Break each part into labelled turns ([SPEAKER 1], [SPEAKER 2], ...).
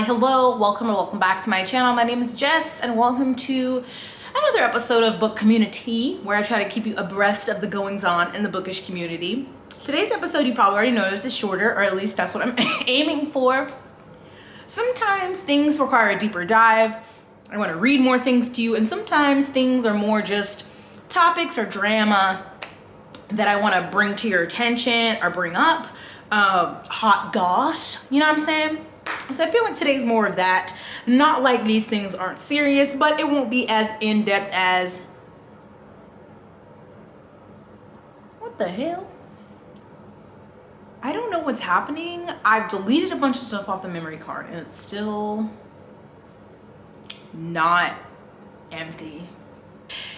[SPEAKER 1] hello, welcome or welcome back to my channel. My name is Jess and welcome to another episode of Book CommuniTEA, where I try to keep you abreast of the goings on in the bookish community. Today's episode, you probably already noticed, is shorter, or at least that's what I'm aiming for. Sometimes things require a deeper dive. I want to read more things to you, and sometimes things are more just topics or drama that I want to bring to your attention or bring up. Hot goss, you know what I'm saying? So I feel like today's more of that. Not like these things aren't serious, but it won't be as in-depth as... What the hell? I don't know what's happening. I've deleted a bunch of stuff off the memory card and it's still not empty.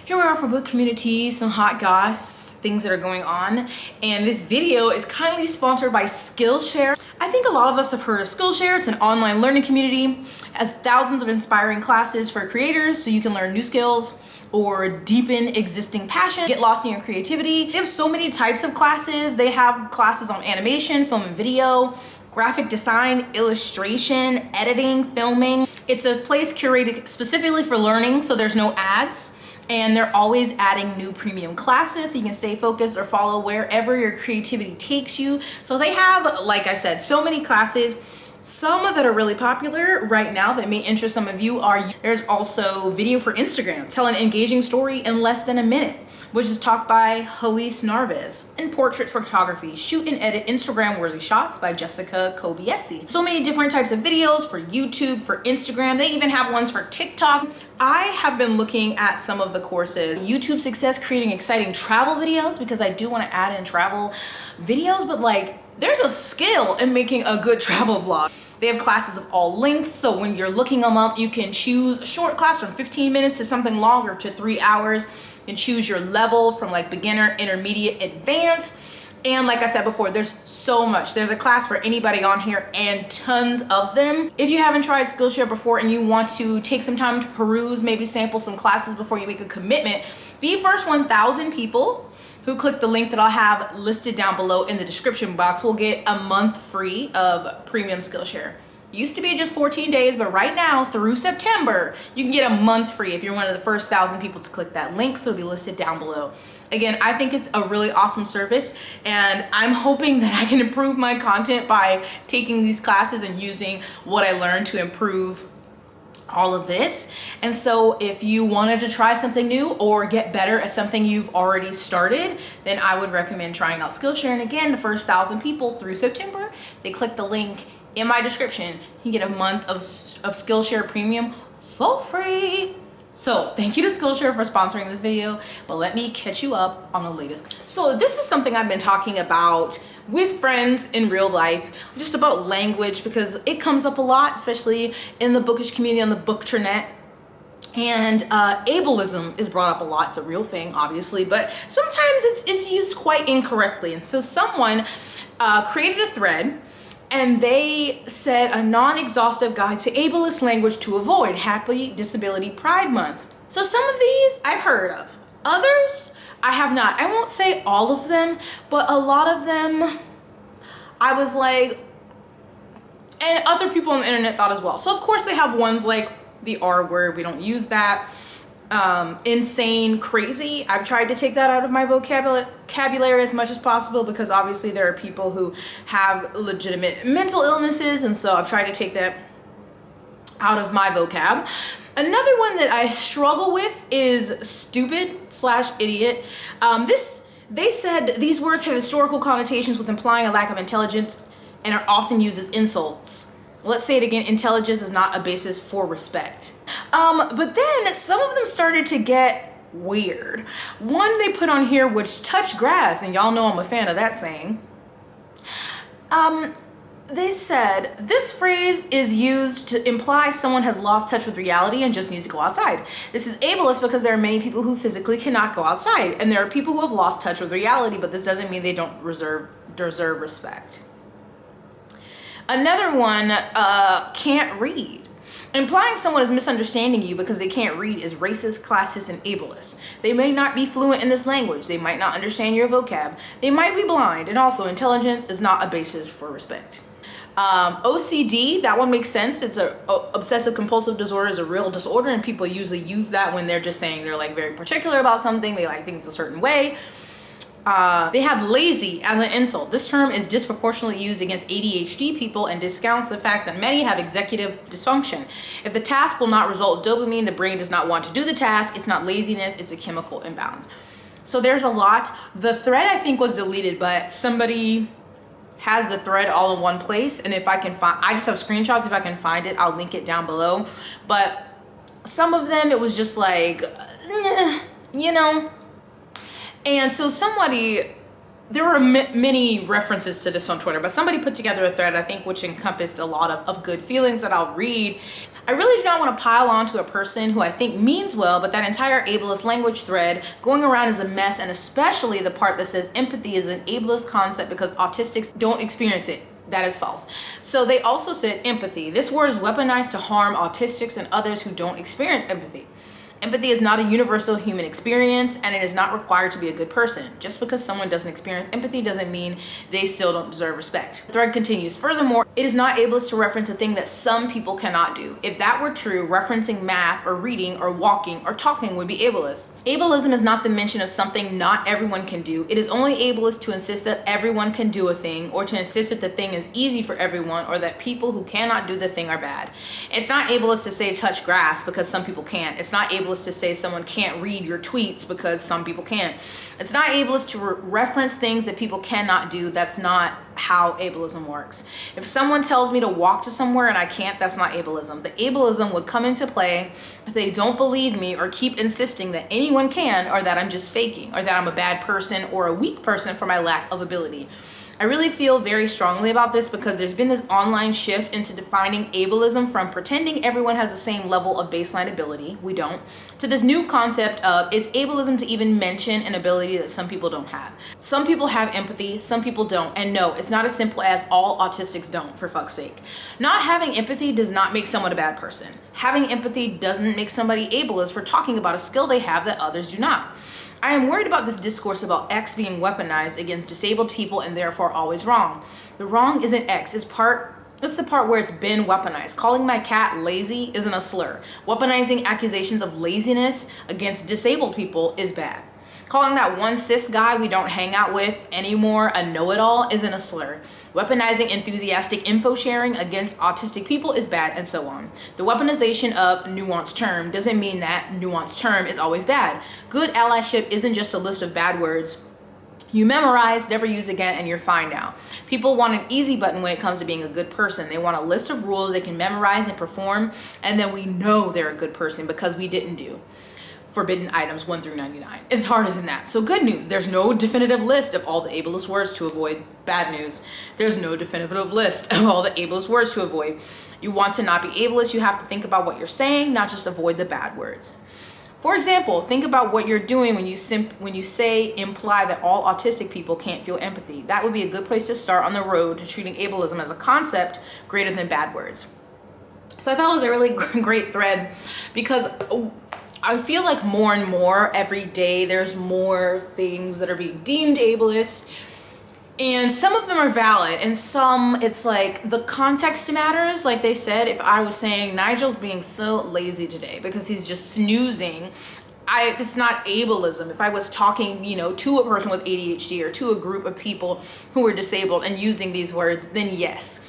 [SPEAKER 1] Here we are for Book CommuniTEA, some hot goss, things that are going on. And this video is kindly sponsored by Skillshare. I think a lot of us have heard of Skillshare. It's an online learning community. It has thousands of inspiring classes for creators so you can learn new skills or deepen existing passion, get lost in your creativity. They have so many types of classes. They have classes on animation, film and video, graphic design, illustration, editing, filming. It's a place curated specifically for learning, so there's no ads. And they're always adding new premium classes so you can stay focused or follow wherever your creativity takes you. So they have, like I said, so many classes. Some that are really popular right now that may interest some of you are, there's also video for Instagram, tell an engaging story in less than a minute, which is taught by Halise Narvez. And portrait photography, shoot and edit Instagram-worthy shots by Jessica Kobiesi. So many different types of videos for YouTube, for Instagram. They even have ones for TikTok. I have been looking at some of the courses. YouTube Success, creating exciting travel videos, because I do want to add in travel videos, but like, there's a skill in making a good travel vlog. They have classes of all lengths, so when you're looking them up, you can choose a short class from 15 minutes to something longer to 3 hours. You can choose your level from like beginner, intermediate, advanced. And like I said before, there's so much. There's a class for anybody on here and tons of them. If you haven't tried Skillshare before and you want to take some time to peruse, maybe sample some classes before you make a commitment, the first 1,000 people who click the link that I'll have listed down below in the description box will get a month free of premium Skillshare. Used to be just 14 days, but right now through September, you can get a month free if you're one of the first 1,000 people to click that link, so it'll be listed down below. Again, I think it's a really awesome service, and I'm hoping that I can improve my content by taking these classes and using what I learned to improve all of this. And so if you wanted to try something new or get better at something you've already started, then I would recommend trying out Skillshare. And again, the first 1,000 people through September, they click the link in my description, you get a month of Skillshare Premium for free. So thank you to Skillshare for sponsoring this video, but let me catch you up on the latest. So this is something I've been talking about with friends in real life, just about language, because it comes up a lot, especially in the bookish community on the bookternet. And ableism is brought up a lot. It's a real thing, obviously, but sometimes it's used quite incorrectly. And so someone created a thread and they said a non-exhaustive guide to ableist language to avoid Happy Disability Pride Month. So some of these I've heard of, others I have not. I won't say all of them, but a lot of them I was like, and other people on the internet thought as well. So of course they have ones like the R word, we don't use that. Insane, crazy. I've tried to take that out of my vocabulary as much as possible, because obviously there are people who have legitimate mental illnesses, and so I've tried to take that out of my vocab. Another one that I struggle with is stupid/idiot. They said these words have historical connotations with implying a lack of intelligence and are often used as insults. Let's say it again, intelligence is not a basis for respect. But then some of them started to get weird. One they put on here, which touch grass, and y'all know I'm a fan of that saying. They said, this phrase is used to imply someone has lost touch with reality and just needs to go outside. This is ableist because there are many people who physically cannot go outside, and there are people who have lost touch with reality, but this doesn't mean they don't deserve respect. Another one, can't read. Implying someone is misunderstanding you because they can't read is racist, classist, and ableist. They may not be fluent in this language. They might not understand your vocab. They might be blind, and also intelligence is not a basis for respect. OCD, that one makes sense. It's obsessive compulsive disorder is a real disorder, and people usually use that when they're just saying they're like very particular about something, they like things a certain way. They have lazy as an insult. This term is disproportionately used against ADHD people and discounts the fact that many have executive dysfunction. If the task will not result in dopamine, the brain does not want to do the task. It's not laziness, it's a chemical imbalance. So there's a lot. The thread I think was deleted, but somebody has the thread all in one place, and if I can find, I just have screenshots. If I can find it, I'll link it down below. But some of them, it was just like, you know. And so there were many references to this on Twitter, but somebody put together a thread, I think, which encompassed a lot of good feelings that I'll read. I really do not want to pile on to a person who I think means well, but that entire ableist language thread going around is a mess, and especially the part that says empathy is an ableist concept because autistics don't experience it. That is false. So they also said empathy. This word is weaponized to harm autistics and others who don't experience empathy. Empathy is not a universal human experience, and it is not required to be a good person. Just because someone doesn't experience empathy doesn't mean they still don't deserve respect. The thread continues. Furthermore, it is not ableist to reference a thing that some people cannot do. If that were true, referencing math or reading or walking or talking would be ableist. Ableism is not the mention of something not everyone can do. It is only ableist to insist that everyone can do a thing, or to insist that the thing is easy for everyone, or that people who cannot do the thing are bad. It's not ableist to say touch grass because some people can't. It's not ableist to say someone can't read your tweets because some people can't. It's not ableist to reference things that people cannot do. That's not how ableism works. If someone tells me to walk to somewhere and I can't, that's not ableism. The ableism would come into play if they don't believe me or keep insisting that anyone can, or that I'm just faking, or that I'm a bad person or a weak person for my lack of ability. I really feel very strongly about this because there's been this online shift into defining ableism from pretending everyone has the same level of baseline ability, we don't, to this new concept of it's ableism to even mention an ability that some people don't have. Some people have empathy, some people don't, and no, it's not as simple as all autistics don't, for fuck's sake. Not having empathy does not make someone a bad person. Having empathy doesn't make somebody ableist for talking about a skill they have that others do not. I am worried about this discourse about X being weaponized against disabled people and therefore always wrong. The wrong isn't X, it's the part where it's been weaponized. Calling my cat lazy isn't a slur. Weaponizing accusations of laziness against disabled people is bad. Calling that one cis guy we don't hang out with anymore a know-it-all isn't a slur. Weaponizing enthusiastic info sharing against autistic people is bad, and so on. The weaponization of nuanced term doesn't mean that nuanced term is always bad. Good allyship isn't just a list of bad words you memorize, never use again, and you're fine now. People want an easy button when it comes to being a good person. They want a list of rules they can memorize and perform, and then we know they're a good person because we didn't do forbidden items 1 through 99. It's harder than that. So good news, there's no definitive list of all the ableist words to avoid. Bad news, there's no definitive list of all the ableist words to avoid. You want to not be ableist, you have to think about what you're saying, not just avoid the bad words. For example, think about what you're doing when you imply that all autistic people can't feel empathy. That would be a good place to start on the road to treating ableism as a concept greater than bad words. So I thought it was a really great thread because I feel like more and more every day there's more things that are being deemed ableist, and some of them are valid and some it's like the context matters. Like they said, if I was saying Nigel's being so lazy today because he's just snoozing, it's not ableism. If I was talking, to a person with ADHD or to a group of people who are disabled and using these words, then yes.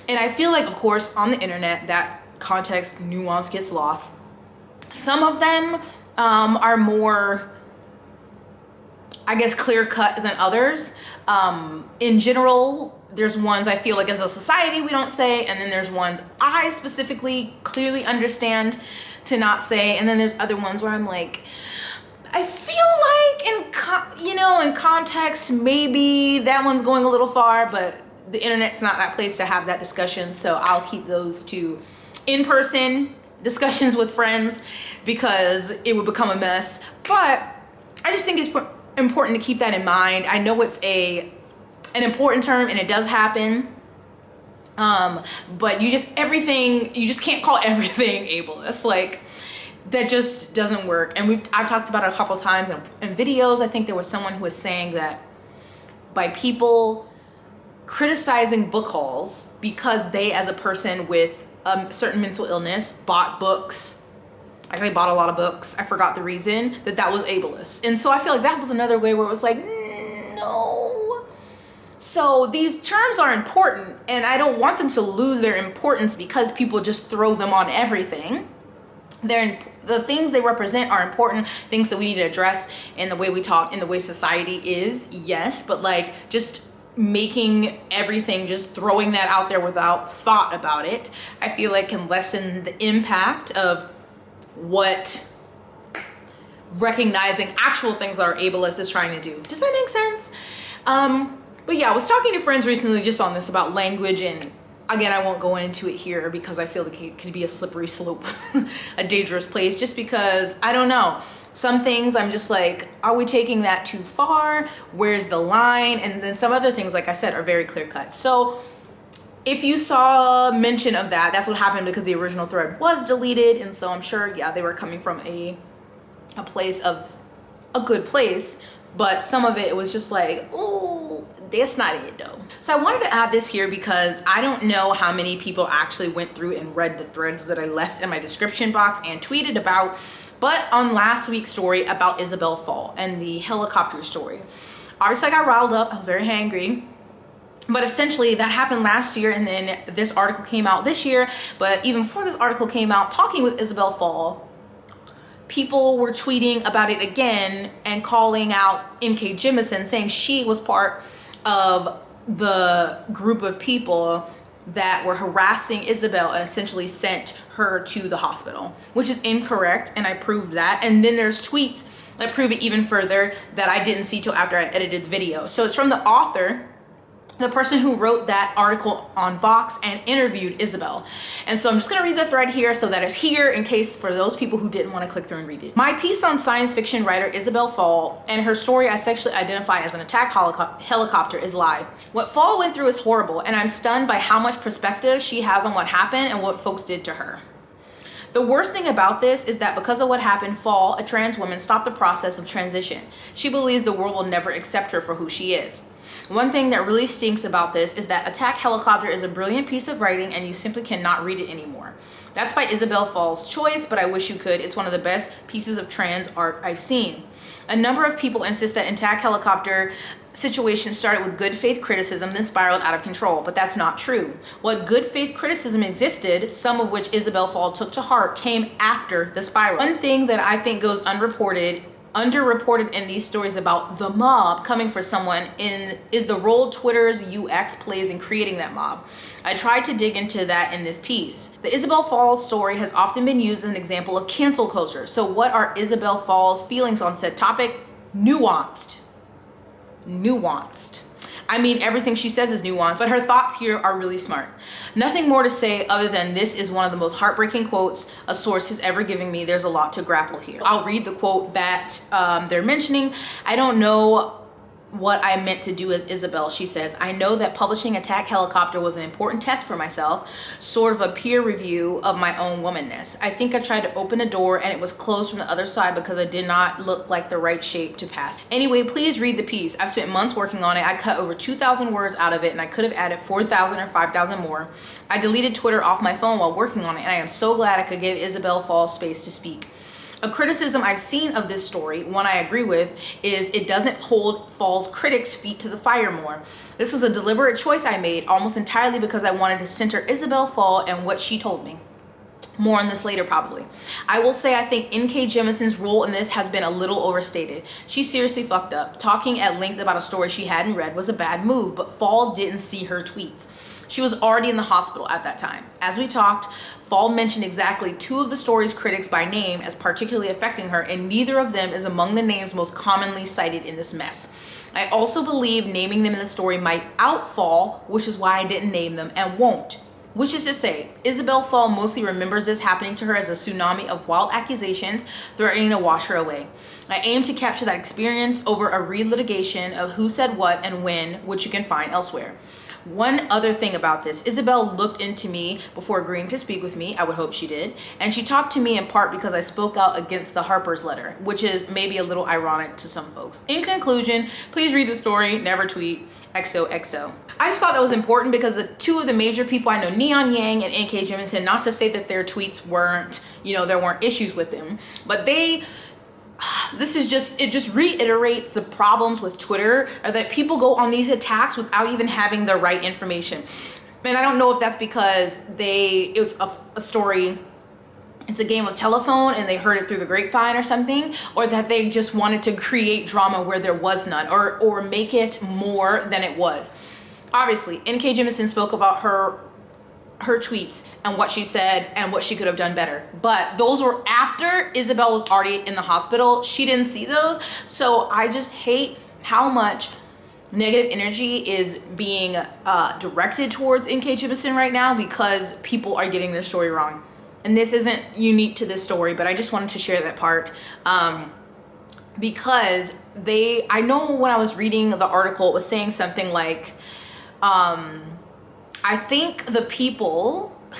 [SPEAKER 1] And I feel like, of course, on the internet, that context nuance gets lost. Some of them are more, I guess, clear-cut than others. In general, there's ones I feel like as a society we don't say, and then there's ones I specifically clearly understand to not say, and then there's other ones where I'm like, I feel like in context, maybe that one's going a little far, but the internet's not that place to have that discussion, so I'll keep those to in-person discussions with friends because it would become a mess. But I just think it's important to keep that in mind. I know it's an important term and it does happen, but you just can't call everything ableist. Like, that just doesn't work. And I've talked about it a couple times in videos. I think there was someone who was saying that by people criticizing book hauls because they, as a person with a certain mental illness, bought books. Actually bought a lot of books. I forgot the reason that was ableist. And so I feel like that was another way where it was like, no. So these terms are important, and I don't want them to lose their importance because people just throw them on everything. The things they represent are important, things that we need to address in the way we talk, in the way society is, yes, but like just making everything, just throwing that out there without thought about it, I feel like can lessen the impact of what recognizing actual things that are ableist is trying to do. Does that make sense? But yeah, I was talking to friends recently just on this about language, and again, I won't go into it here because I feel like it could be a slippery slope, a dangerous place, just because I don't know. Some things I'm just like, are we taking that too far? Where's the line? And then some other things, like I said, are very clear cut. So if you saw mention of that, that's what happened because the original thread was deleted. And so I'm sure, yeah, they were coming from a place of a good place, but some of it was just like, oh, that's not it though. So I wanted to add this here because I don't know how many people actually went through and read the threads that I left in my description box and tweeted about, but on last week's story about Isabel Fall and the helicopter story, obviously I got riled up, I was very angry. But essentially that happened last year, and then this article came out this year. But even before this article came out, talking with Isabel Fall, people were tweeting about it again and calling out MK Jemison, saying she was part of the group of people that were harassing Isabel and essentially sent her to the hospital, which is incorrect, and I proved that. And then there's tweets that prove it even further that I didn't see till after I edited the video. So it's from the author, the person who wrote that article on Vox and interviewed Isabel. And so I'm just gonna read the thread here so that it's here in case for those people who didn't want to click through and read it. My piece on science fiction writer Isabel Fall and her story I sexually identify as an attack helicopter is live. What Fall went through is horrible, and I'm stunned by how much perspective she has on what happened and what folks did to her. The worst thing about this is that because of what happened, Fall, a trans woman, stopped the process of transition. She believes the world will never accept her for who she is. One thing that really stinks about this is that Attack Helicopter is a brilliant piece of writing and you simply cannot read it anymore. That's by Isabel Fall's choice, but I wish you could. It's one of the best pieces of trans art I've seen. A number of people insist that Attack Helicopter situation started with good faith criticism, then spiraled out of control, but that's not true. What good faith criticism existed, some of which Isabel Fall took to heart, came after the spiral. One thing that I think goes underreported in these stories about the mob coming for someone is the role Twitter's UX plays in creating that mob. I tried to dig into that in this piece. The Isabel Fall story has often been used as an example of cancel culture. So what are Isabel Fall's feelings on said topic? Nuanced. I mean, everything she says is nuanced, but her thoughts here are really smart. Nothing more to say other than this is one of the most heartbreaking quotes a source has ever given me. There's a lot to grapple here. I'll read the quote that they're mentioning. I don't know what I meant to do as Isabel. She says, I know that publishing Attack Helicopter was an important test for myself, sort of a peer review of my own womanness. I think I tried to open a door and it was closed from the other side because I did not look like the right shape to pass. Anyway, please read the piece. I've spent months working on it. I cut over 2,000 words out of it and I could have added 4,000 or 5,000 more. I deleted Twitter off my phone while working on it, and I am so glad I could give Isabel Fall space to speak. A criticism I've seen of this story, one I agree with, is it doesn't hold Fall's critics' feet to the fire more. This was a deliberate choice I made almost entirely because I wanted to center Isabel Fall and what she told me. More on this later probably. I will say I think N.K. Jemison's role in this has been a little overstated. She seriously fucked up. Talking at length about a story she hadn't read was a bad move, but Fall didn't see her tweets. She was already in the hospital at that time. As we talked, Fall mentioned exactly 2 of the story's critics by name as particularly affecting her, and neither of them is among the names most commonly cited in this mess. I also believe naming them in the story might out Fall, which is why I didn't name them and won't. Which is to say, Isabel Fall mostly remembers this happening to her as a tsunami of wild accusations threatening to wash her away. I aim to capture that experience over a re-litigation of who said what and when, which you can find elsewhere. One other thing about this, Isabel looked into me before agreeing to speak with me. I would hope she did. And she talked to me in part because I spoke out against the Harper's letter, which is maybe a little ironic to some folks. In conclusion, please read the story, never tweet, XOXO. I just thought that was important because the two of the major people I know, Neon Yang and N.K. Jemisin, not to say that their tweets weren't, you know, there weren't issues with them, but it just reiterates the problems with Twitter, or that people go on these attacks without even having the right information. And I don't know if that's because it was a story, it's a game of telephone and they heard it through the grapevine or something, or that they just wanted to create drama where there was none, or make it more than it was. Obviously, N.K. Jemisin spoke about her tweets and what she said and what she could have done better. But those were after Isabel was already in the hospital. She didn't see those. So I just hate how much negative energy is being directed towards N.K. Jemisin right now because people are getting their story wrong. And this isn't unique to this story, but I just wanted to share that part. Because I know when I was reading the article, it was saying something like, I think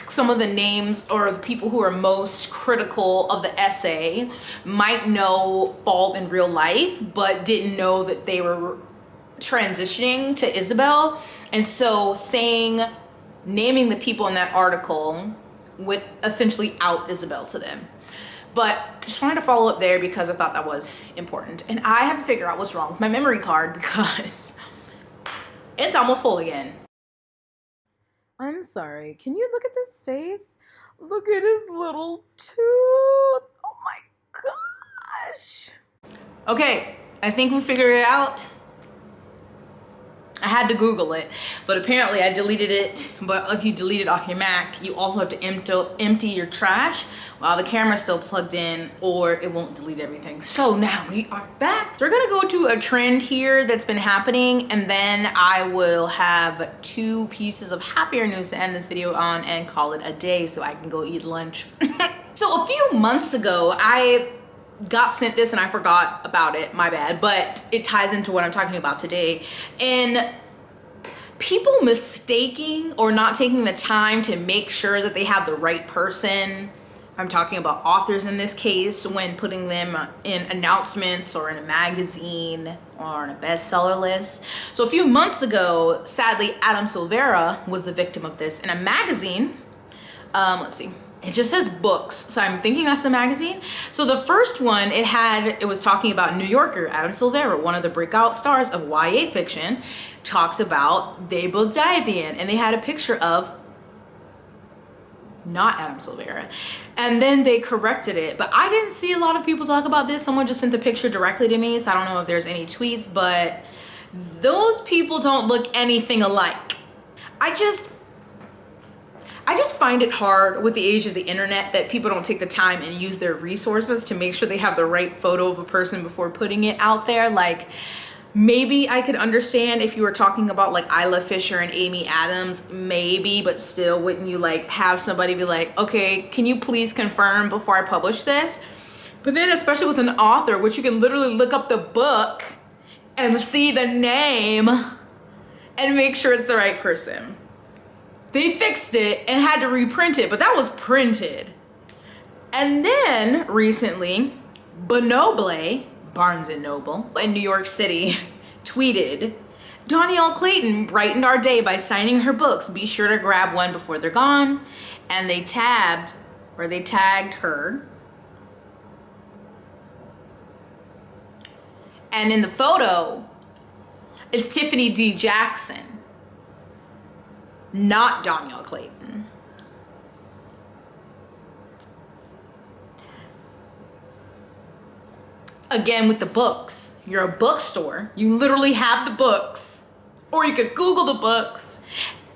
[SPEAKER 1] some of the names or the people who are most critical of the essay might know Fall in real life, but didn't know that they were transitioning to Isabel. And so naming the people in that article would essentially out Isabel to them. But just wanted to follow up there because I thought that was important. And I have to figure out what's wrong with my memory card because it's almost full again. I'm sorry, can you look at this face? Look at his little tooth. Oh my gosh. Okay, I think we figured it out. I had to Google it, but apparently I deleted it. But if you delete it off your Mac, you also have to empty your trash while the camera's still plugged in, or it won't delete everything. So now we are back. So we're gonna go to a trend here that's been happening, and then I will have 2 pieces of happier news to end this video on and call it a day so I can go eat lunch. So a few months ago, I got sent this and I forgot about it, my bad, but it ties into what I'm talking about today. And people mistaking or not taking the time to make sure that they have the right person. I'm talking about authors in this case, when putting them in announcements or in a magazine or on a bestseller list. So a few months ago, sadly, Adam Silvera was the victim of this in a magazine. Let's see. It just says books, so I'm thinking that's a magazine. So the first one, it was talking about New Yorker, Adam Silvera, one of the breakout stars of YA fiction, talks about they both die at the end, and they had a picture of not Adam Silvera. And then they corrected it, but I didn't see a lot of people talk about this. Someone just sent the picture directly to me, so I don't know if there's any tweets, but those people don't look anything alike. I just find it hard with the age of the internet that people don't take the time and use their resources to make sure they have the right photo of a person before putting it out there. Like, maybe I could understand if you were talking about like Isla Fisher and Amy Adams, maybe, but still, wouldn't you like have somebody be like, okay, can you please confirm before I publish this? But then especially with an author, which you can literally look up the book and see the name and make sure it's the right person. They fixed it and had to reprint it, but that was printed. And then recently, Bonoble, Barnes & Noble, in New York City, tweeted, Donielle Clayton brightened our day by signing her books. Be sure to grab one before they're gone. And they tagged her. And in the photo, it's Tiffany D. Jackson, not Donielle Clayton. Again, with the books, you're a bookstore. You literally have the books, or you could Google the books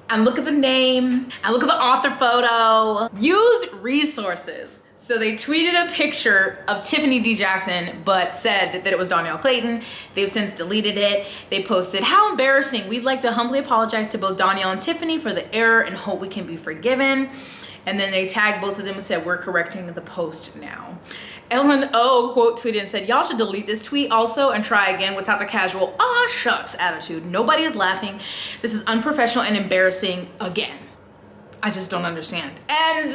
[SPEAKER 1] and look at the name and look at the author photo. Use resources. So they tweeted a picture of Tiffany D. Jackson, but said that it was Donielle Clayton. They've since deleted it. They posted, how embarrassing. We'd like to humbly apologize to both Donielle and Tiffany for the error and hope we can be forgiven. And then they tagged both of them and said, we're correcting the post now. Ellen O quote tweeted and said, y'all should delete this tweet also and try again without the casual "ah shucks" attitude. Nobody is laughing. This is unprofessional and embarrassing again. I just don't understand. And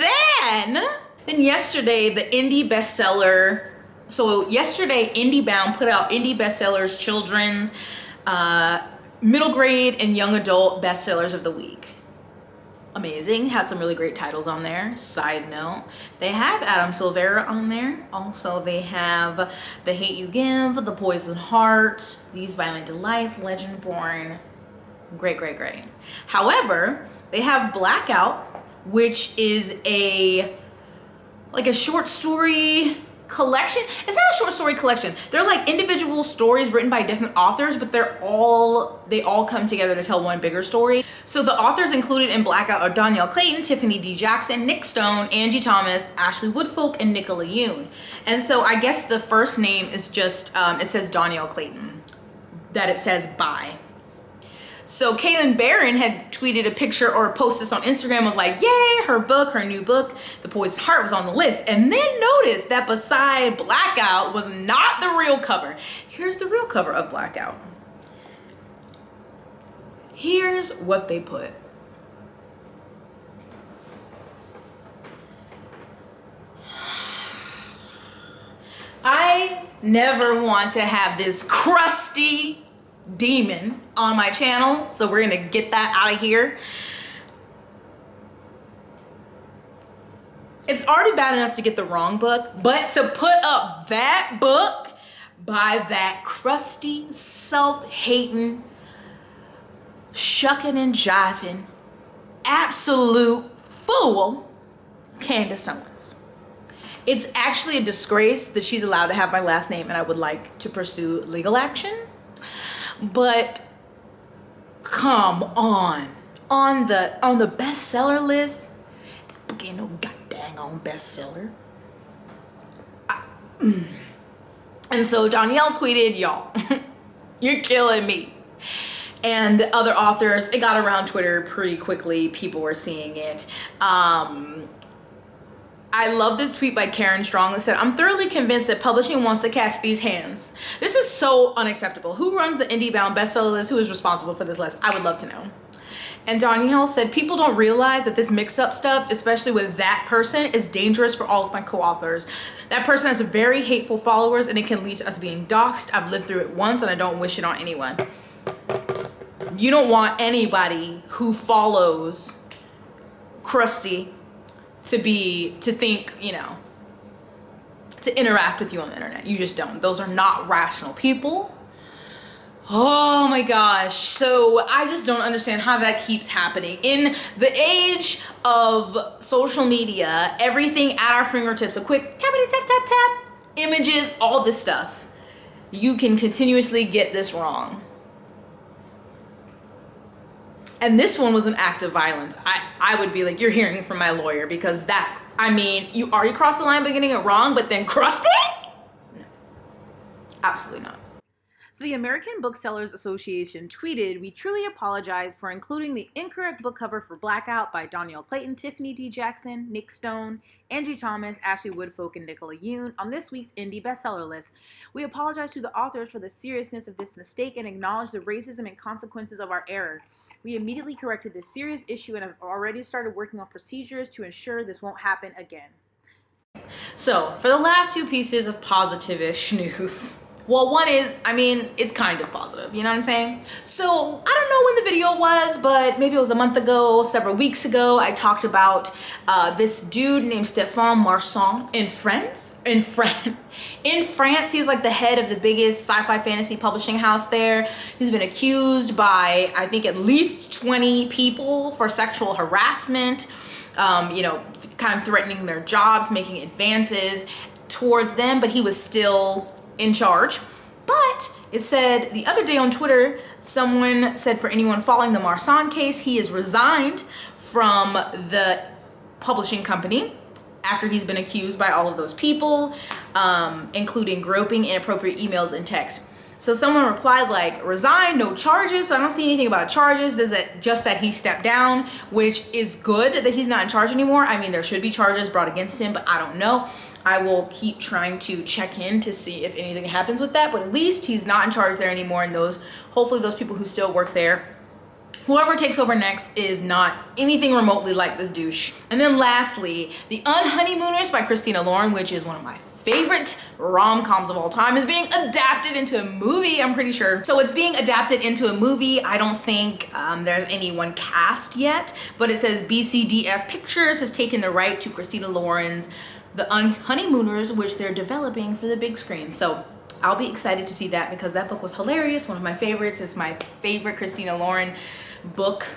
[SPEAKER 1] then yesterday, the indie bestseller. So yesterday, IndieBound put out indie bestsellers, children's, middle grade and young adult bestsellers of the week. Amazing. Had some really great titles on there. Side note, they have Adam Silvera on there. Also, they have The Hate You Give, The Poison Heart, These Violent Delights, Legend Born. Great, great, great. However, they have Blackout, which is a short story collection. It's not a short story collection. They're like individual stories written by different authors, but they all come together to tell one bigger story. So the authors included in Blackout are Danielle Clayton, Tiffany D. Jackson, Nick Stone, Angie Thomas, Ashley Woodfolk, and Nicola Yoon. And so I guess the first name is just, it says Danielle Clayton, that it says by. So Kaylin Barron had tweeted a picture or posted this on Instagram, was like, yay, her new book, The Poison Heart, was on the list. And then noticed that beside Blackout was not the real cover. Here's the real cover of Blackout. Here's what they put. I never want to have this crusty demon on my channel, so we're gonna get that out of here. It's already bad enough to get the wrong book, but to put up that book by that crusty, self-hating, shucking and jiving, absolute fool, Candace Owens. It's actually a disgrace that she's allowed to have my last name, and I would like to pursue legal action. But come on the bestseller list, that book ain't no goddamn on bestseller. And so Danielle tweeted, y'all, you're killing me. And other authors, it got around Twitter pretty quickly. People were seeing it. I love this tweet by Karen Strong that said, I'm thoroughly convinced that publishing wants to catch these hands. This is so unacceptable. Who runs the IndieBound bestseller list? Who is responsible for this list? I would love to know. And Danielle said, people don't realize that this mix-up stuff, especially with that person, is dangerous for all of my co-authors. That person has very hateful followers and it can lead to us being doxxed. I've lived through it once and I don't wish it on anyone. You don't want anybody who follows crusty to think, you know, to interact with you on the internet. You just don't. Those are not rational people. Oh my gosh. So I just don't understand how that keeps happening. In the age of social media, everything at our fingertips, a quick tappity tap tap tap, images, all this stuff. You can continuously get this wrong. And this one was an act of violence. I would be like, you're hearing from my lawyer, because that, I mean, you already crossed the line by getting it wrong, but then crust it? No, absolutely not. So the American Booksellers Association tweeted, we truly apologize for including the incorrect book cover for Blackout by Danielle Clayton, Tiffany D. Jackson, Nick Stone, Angie Thomas, Ashley Woodfolk, and Nicola Yoon on this week's indie bestseller list. We apologize to the authors for the seriousness of this mistake and acknowledge the racism and consequences of our error. We immediately corrected this serious issue and have already started working on procedures to ensure this won't happen again. So, for the last two pieces of positive-ish news, well, one is, I mean, it's kind of positive, you know what I'm saying? So, I don't know when the video was, but maybe it was a month ago, several weeks ago, I talked about this dude named Stéphane Marsan in France. In France, he's like the head of the biggest sci-fi fantasy publishing house there. He's been accused by, I think, at least 20 people for sexual harassment, you know, kind of threatening their jobs, making advances towards them, but he was still in charge. But it said the other day on Twitter, someone said for anyone following the Marsan case, he is resigned from the publishing company after he's been accused by all of those people, including groping, inappropriate emails and texts. So someone replied like, resign, no charges. So I don't see anything about charges. Is it just that he stepped down, which is good that he's not in charge anymore? I mean, there should be charges brought against him, but I don't know. I will keep trying to check in to see if anything happens with that, but at least he's not in charge there anymore, and hopefully those people who still work there, whoever takes over next, is not anything remotely like this douche. And then lastly, The Unhoneymooners by Christina Lauren, which is one of my favorite rom-coms of all time, is being adapted into a movie, I'm pretty sure. So it's being adapted into a movie. I don't think there's anyone cast yet, but it says BCDF Pictures has taken the right to Christina Lauren's The Honeymooners, which they're developing for the big screen. So I'll be excited to see that because that book was hilarious. One of my favorites. It's my favorite Christina Lauren book.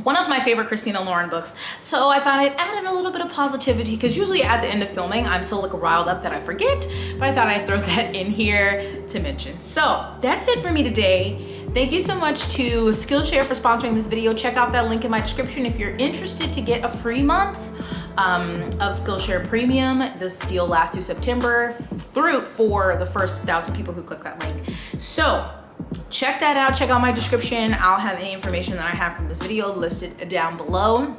[SPEAKER 1] One of my favorite Christina Lauren books. So I thought I'd add in a little bit of positivity because usually at the end of filming, I'm so like riled up that I forget, but I thought I'd throw that in here to mention. So that's it for me today. Thank you so much to Skillshare for sponsoring this video. Check out that link in my description if you're interested to get a free month of Skillshare Premium. This deal lasts through September for the first 1,000 people who click that link. So check that out. Check out my description. I'll have any information that I have from this video listed down below.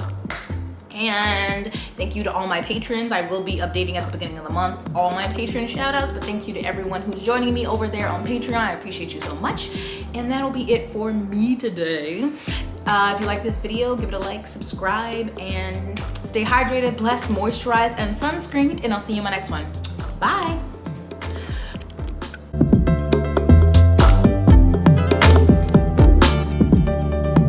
[SPEAKER 1] And thank you to all my patrons. I will be updating at the beginning of the month all my patron shout outs, but thank you to everyone who's joining me over there on Patreon. I appreciate you so much. And that'll be it for me today. If you like this video, give it a like, subscribe, and stay hydrated, blessed, moisturized, and sunscreened, and I'll see you in my next one. Bye.